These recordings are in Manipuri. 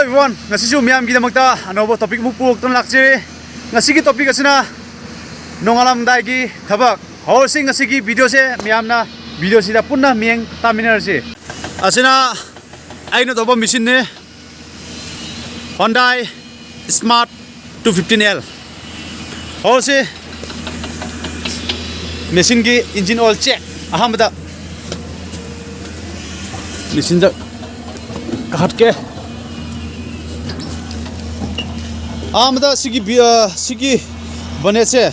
everyone. Ngasi su miam kita makta anobo topik mupuk ton lakse. Ngasi ki topik asina nongalam dai ki thabak. Housing ngasi ki video se miam na video sida punna mieng taminar se. Asina aino tobo machine ne Hyundai Smart 215L. House machine ki engine oil check. Ahamada machine da kahat ke आमदा सिगी बने से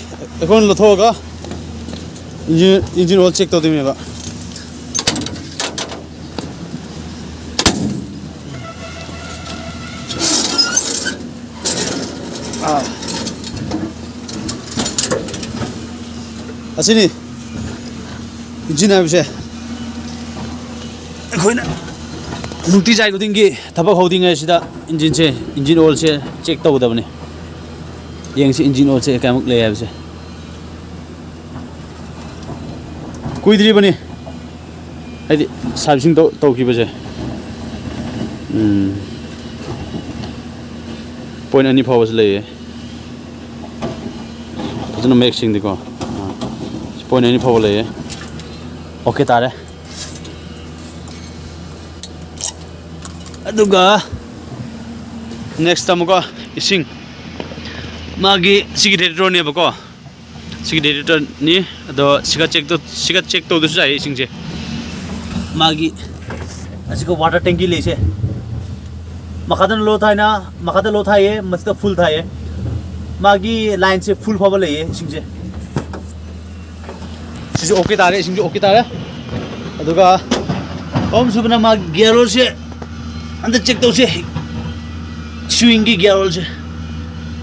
एकोन लथोगा इंजन ऑयल चेक तो दिमेबा असिनी इंजन आबसे एकोइना नुटी जाय गुदिंगी थबक होदिंग एसिदा इंजन से इंजन ऑयल से चेक तौदबने यंगसे इंजन ऑयल से कामुक ले आबसे कुइद्री बने आदि सर्विसिंग तौखिबसे पॉइंट अनि फावस लेये फजन मेक्सिंग दिको पॉइंट अनि फाव लेये ओके तारे अदुगा नेक्स्ट अमुका इसिंग मागी सिगी डेटर ने बको सिगी डेटर नि अदो सिगा चेक तो दुसु जाय इसिंग जे मागी असिको वाटर टैंकी लेसे मखादन लो थायना मखादा लो थाये मस्त फुल थाये मागी लाइन से फुल फाव लेये इसिंग जे सिजो ओके तारे इसिंग जे ओके तारे अदुगा ओम सुबना मा गियरो से अंदर चेक तो से स्विंगी गियर से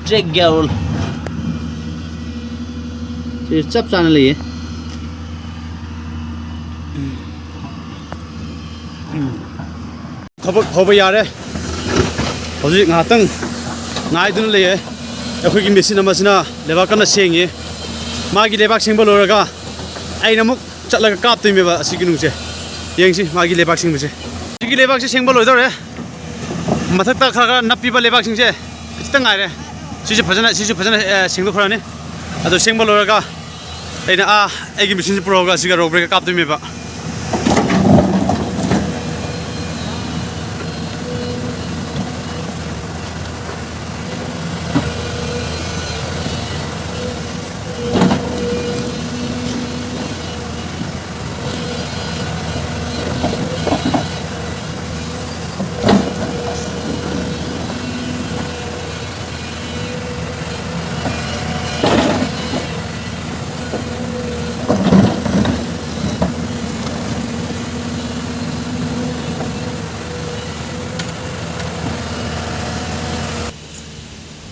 चेक गियर ये सब चैनल है थबक होब यारे हजिक ngahtang ngaidun leye akhoi gi machine amasina lebak kana sengye magi lebak sengba loraga aina muk chatlaga kap tuimeba asigi nungse yengsi magi lebak sengbase sigi lebak se sengba loidore मथक्ता खरा नपीबा लेबाक सिंगसे खितंग आइरे सिजु फजना सिंगदो खराने अदो सेंगबा लोरगा एना एगी मिसिन प्रोगा सिगा रोक ब्रेक काप दिमेबा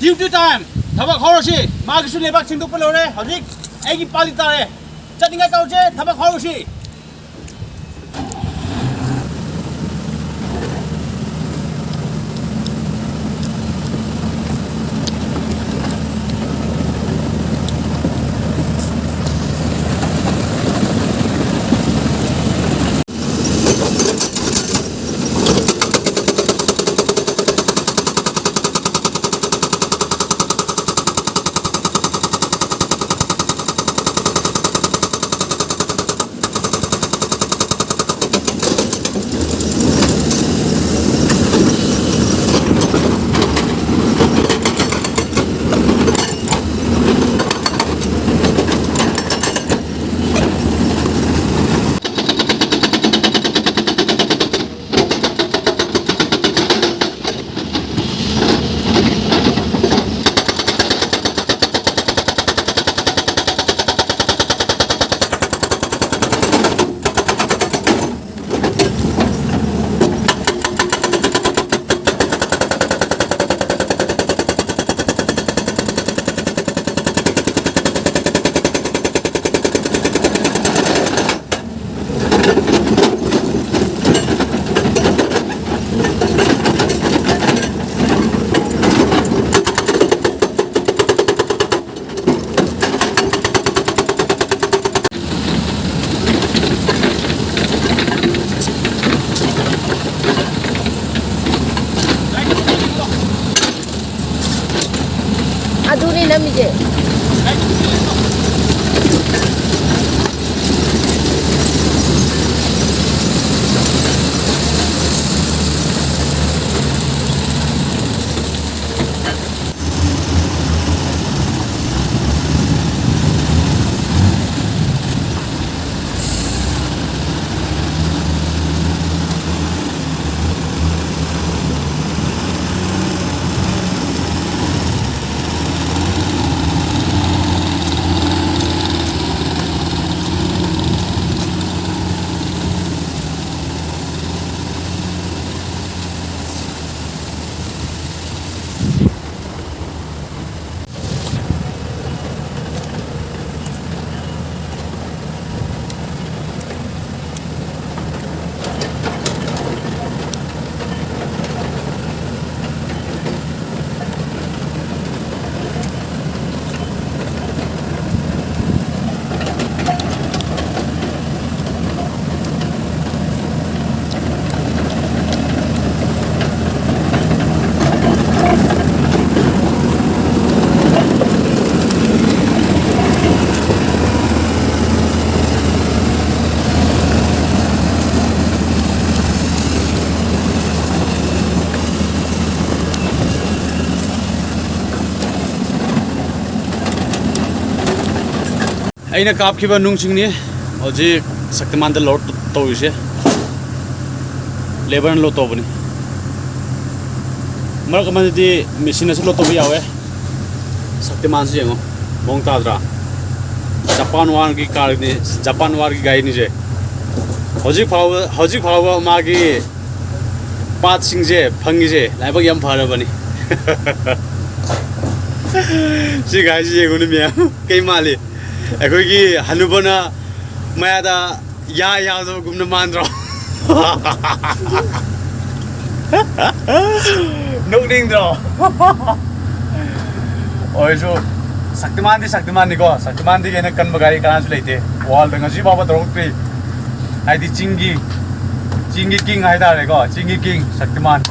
Duty time. Thabak horosi. Magisu lebak singduk pelore. Hajik. Egi pali tare. Chatinga kauche. Thabak horosi. ꯑꯩꯅ ꯀꯥꯞꯈꯤꯕ ꯅꯨꯡꯁꯤꯡꯅꯤ ꯍꯧꯖꯤꯛ ꯁꯛꯇꯤꯃꯥꯟꯗ ꯂꯣꯗ ꯇꯧꯔꯤꯁꯦ ꯂꯦꯕꯔꯅ ꯂꯣꯗ ꯇꯧꯕꯅꯤ ꯃꯔꯛ ꯑꯃꯗꯗꯤ ꯃꯦꯁꯤꯟꯅꯁꯨ ꯂꯣꯗ ꯇꯧꯕ ꯌꯥꯎꯋꯦ ꯁꯛꯇꯤꯃꯥꯟꯁꯤ ꯌꯦꯡꯉꯣ ꯃꯑꯣꯡ ꯇꯥꯗ꯭ꯔꯥ ꯖꯄꯥꯟ ꯋꯥꯔꯒꯤ ꯀꯥꯔꯅꯤ ꯖꯄꯥꯟ ꯋꯥꯔꯒꯤ ꯒꯥꯔꯤꯅꯤꯁꯦ ꯍꯧꯖꯤꯛ ꯐꯥꯎꯕ ꯃꯥꯒꯤ ꯄꯥꯠꯁꯤꯡꯁꯦ ꯐꯪꯉꯤꯁꯦ ꯂꯥꯏꯕꯛ ꯌꯥꯝ ꯐꯔꯕꯅꯤ ꯁꯤ ꯒꯥꯔꯤꯁꯤ ꯌꯦꯡꯉꯨꯅꯦ ꯃꯌꯥꯝ ꯀꯩ ꯃꯥꯜꯂꯤ ꯑꯩꯈꯣꯏꯒꯤ ꯍꯅꯨꯕꯅ ꯃꯌꯥꯗ ꯌꯥꯎꯗꯕꯒꯨꯝꯅ ꯃꯥꯟꯗ꯭ꯔꯣ ꯅꯣꯛꯅꯤꯡꯗ꯭ꯔꯣ ꯑꯣꯏꯔꯁꯨ ꯁꯛꯇꯤꯃꯥꯟꯗꯤꯀꯣ ꯁꯛꯇꯤꯃꯥꯟꯗꯤ ꯍꯦꯟꯅ ꯀꯟꯕ ꯒꯥꯔꯤ ꯀꯅꯥꯁꯨ ꯂꯩꯇꯦ ꯋꯥꯔꯜꯗ ꯉꯁꯤ ꯐꯥꯎꯕ ꯇꯧꯔꯛꯇ꯭ꯔꯤ ꯍꯥꯏꯗꯤ ꯆꯤꯡꯒꯤ ꯀꯤꯡ ꯍꯥꯏꯇꯥꯔꯦꯀꯣ ꯆꯤꯡꯒꯤ ꯀꯤꯡ ꯁꯛꯇꯤꯃꯥꯟ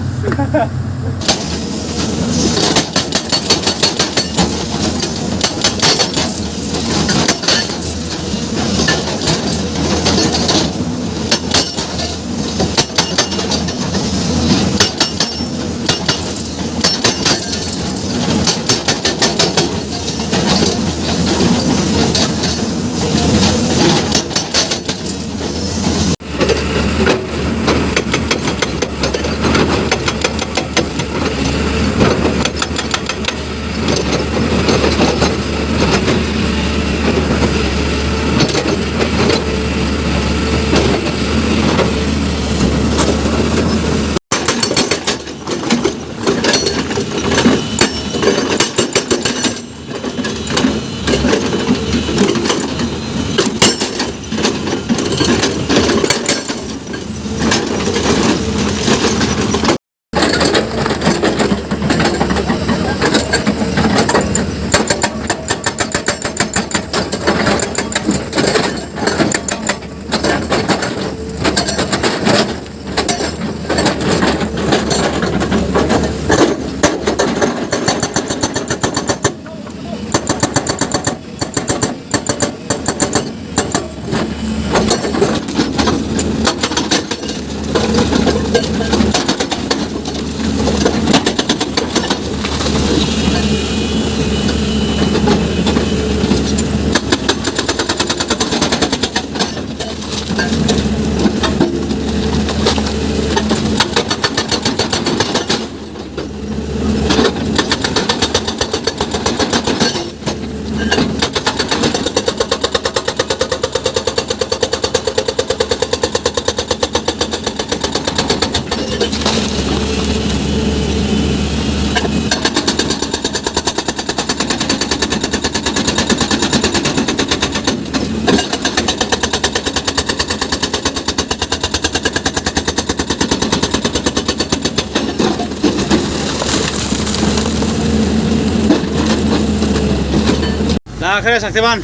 ꯂꯥꯛꯈ꯭ꯔꯦ ꯁꯛꯇꯤꯃꯥꯟ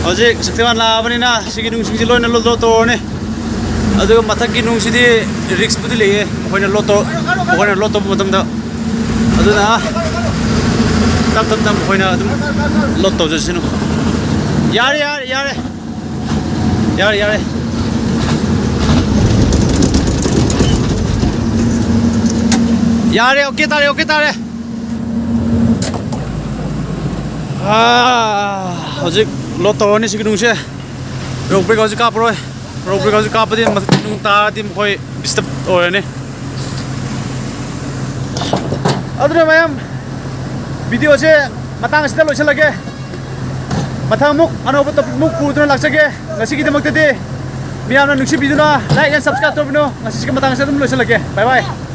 ꯍꯧꯖꯤꯛ ꯁꯛꯇꯤꯃꯥꯟ ꯂꯥꯛꯑꯕꯅꯤꯅ ꯁꯤꯒꯤ ꯅꯨꯡꯁꯤꯡꯁꯤ ꯂꯣꯏꯅ ꯂꯣꯗ ꯇꯧꯔꯅꯤ ꯑꯗꯨꯒ ꯃꯊꯛꯀꯤ ꯅꯨꯡꯁꯤꯗꯤ ꯔꯤꯛꯁꯄꯨꯗꯤ ꯂꯩꯌꯦ ꯑꯩꯈꯣꯏꯅ ꯂꯣꯗ ꯇꯧꯕ ꯃꯇꯝꯗ ꯑꯗꯨꯅ ꯇꯞ ꯑꯩꯈꯣꯏꯅ ꯑꯗꯨꯝ ꯂꯣꯗ ꯇꯧꯖꯁꯅꯨ ꯌꯥꯔꯦ 오케이 따래 hꯧꯖꯤꯛ ꯂꯣꯗ ꯇꯧꯔꯅꯤ ꯁꯤꯒꯤ ꯅꯨꯡꯁꯦ ꯔꯣꯛ ꯕ꯭ꯔꯦꯛ ꯍꯧꯖꯤꯛ ꯀꯥꯞꯄꯔꯣꯏ ꯔꯣꯛ ꯕ꯭ꯔꯦꯛ ꯍꯧꯖꯤꯛ ꯀꯥꯞꯄꯗꯤ ꯃꯊꯛ ꯅꯨꯡ ꯇꯥꯔꯗꯤ ꯃꯈꯣꯏ ꯗꯤꯁꯇꯔꯕ ꯑꯣꯏꯔꯅꯤ ꯑꯗꯨꯅ ꯃꯌꯥꯝ ꯚꯤꯗꯤꯑꯣꯁꯦ ꯃꯇꯥꯡ ꯑꯁꯤꯗ ꯂꯣꯏꯁꯤꯜꯂꯒꯦ ꯃꯊꯪ ꯑꯃꯨꯛ ꯑꯅꯧꯕ ꯇꯣꯄꯤꯛ ꯑꯃꯨꯛ ꯄꯨꯗꯨꯅ ꯂꯥꯛꯆꯒꯦ ꯉꯁꯤꯒꯤꯗꯃꯛꯇꯗꯤ ꯃꯤꯌꯥꯝꯅ ꯅꯨꯡꯁꯤꯕꯤꯗꯨꯅ ꯂꯥꯏꯛ ꯑꯦꯟ ꯁꯕꯁꯀ꯭ꯔꯥꯏꯕ ꯇꯧꯕꯤꯅꯨ ꯉꯁꯤꯒꯤ ꯃꯇꯥꯡ ꯑꯁꯤꯗ ꯑꯗꯨꯝ ꯂꯣꯏꯁꯤꯜꯂꯒꯦ ꯕꯥꯏ ꯕꯥꯏ